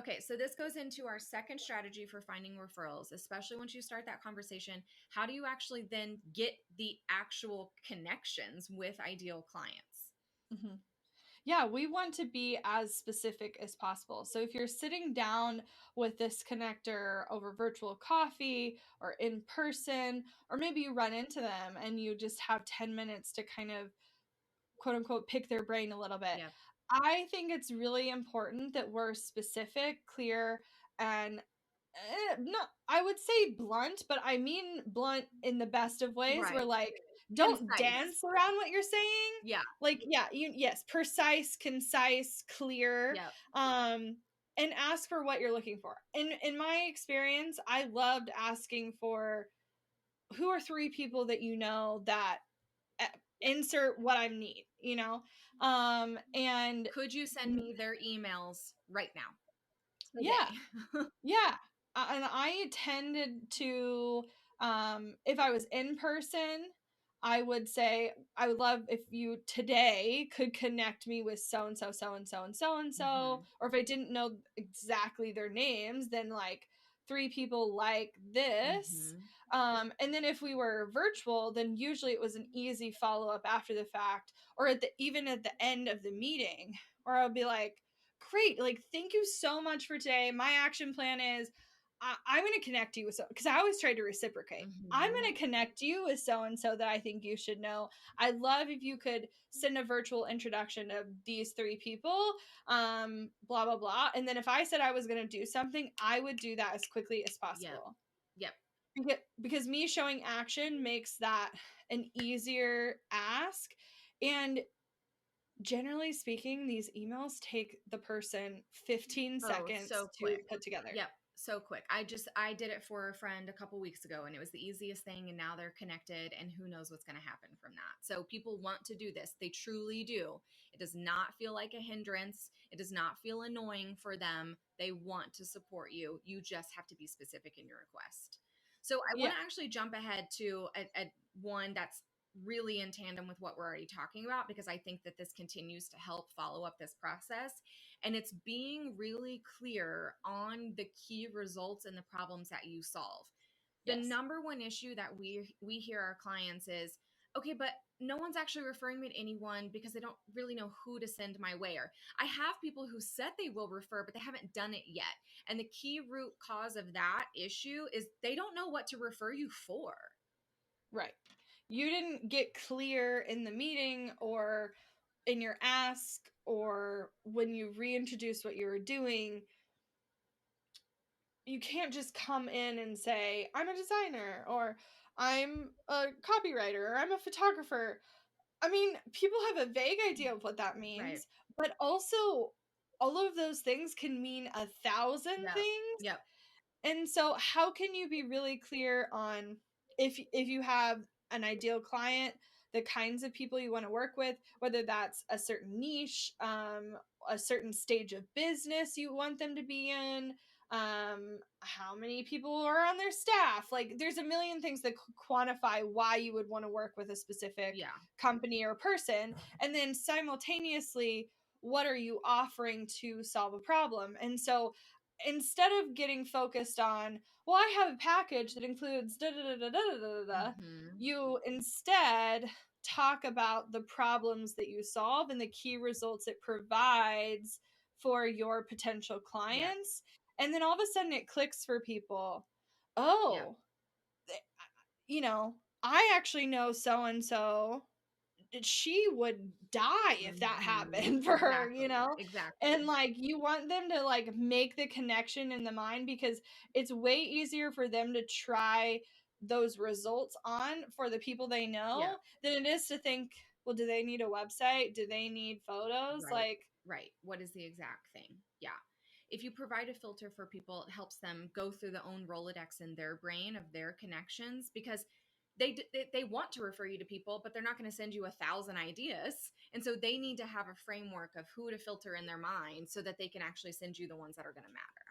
Okay, so this goes into our second strategy for finding referrals, especially once you start that conversation. How do you actually then get the actual connections with ideal clients? Mm-hmm. Yeah, we want to be as specific as possible. So if you're sitting down with this connector over virtual coffee or in person, or maybe you run into them and you just have 10 minutes to kind of quote unquote pick their brain a little bit. Yep. I think it's really important that we're specific, clear, and no, I would say blunt, but I mean blunt in the best of ways. Where Right. like, don't Concise. dance around what you're saying. Yeah. Like, yeah, yes, precise, concise, clear, Yep. and ask for what you're looking for. In my experience, I loved asking for who are three people that you know that insert what I need, and Could you send me their emails right now? yeah, Today. yeah. And I tended to, if I was in person, I would say, I would love if you today could connect me with so and so, so and so, and so and so. Mhm. Or if I didn't know exactly their names, then like three people like this. Mhm. And then if we were virtual, then usually it was an easy follow up after the fact, or even at the end of the meeting, or I'll be like, great, like thank you so much for today. My action plan is I'm going to connect you with so, because I always try to reciprocate. I'm going Mhm. to connect you with so and so that I think you should know. I'd love if you could send a virtual introduction of these three people, blah blah blah. And then if I said I was going to do something, I would do that as quickly as Yep. possible. Yep. Because me showing action makes that an easier ask. And generally speaking, these emails take the person 15 Oh, seconds so to quick. put together. Yep. So quick. I did it for a friend a couple weeks ago and it was the easiest thing and now they're connected and who knows what's going to happen from that. So people want to do this. They truly do. It does not feel like a hindrance. It does not feel annoying for them. They want to support you. You just have to be specific in your request. So I want Yeah. to actually jump ahead to a one that's really in tandem with what we're already talking about because I think that this continues to help follow up this process. And it's being really clear on the key results and the problems that you solve. The Yes. number one issue that we hear our clients is, okay, but no one's actually referring me to anyone because they don't really know who to send my way. Or I have people who said they will refer, but they haven't done it yet. And the key root cause of that issue is they don't know what to refer you for. Right. You didn't get clear in the meeting or in your ask or when you reintroduce what you were doing. You can't just come in and say, I'm a designer or I'm a copywriter or I'm a photographer. I mean, people have a vague idea of what that Right. means, but also all of those things can mean 1,000 Yep. things. Yep. And so how can you be really clear on if you have an ideal client, the kinds of people you want to work with, whether that's a certain niche, a certain stage of business you want them to be in, how many people are on their staff? Like there's a million things that quantify why you would want to work with a specific Yeah. company or person. And then simultaneously, what are you offering to solve a problem? And so instead of getting focused on, well, I have a package that includes da da da da da da da, Mm-hmm. you instead talk about the problems that you solve and the key results it provides for your potential Yep. clients. And then all of a sudden it clicks for people. Yep. Oh, I actually know so and so, she would die if that Mm-hmm. happened for her, Exactly. Exactly. and like you want them to like make the connection in the mind because it's way easier for them to try those results on for the people they Yep. know than it is to think, well, do they need a website, do they need photos, Right. like. Right. What is the exact thing? Yeah. If you provide a filter for people, it helps them go through the own Rolodex in their brain of their connections because they want to refer you to people, but they're not going to send you 1,000 ideas. And so they need to have a framework of who to filter in their mind so that they can actually send you the ones that are going to matter.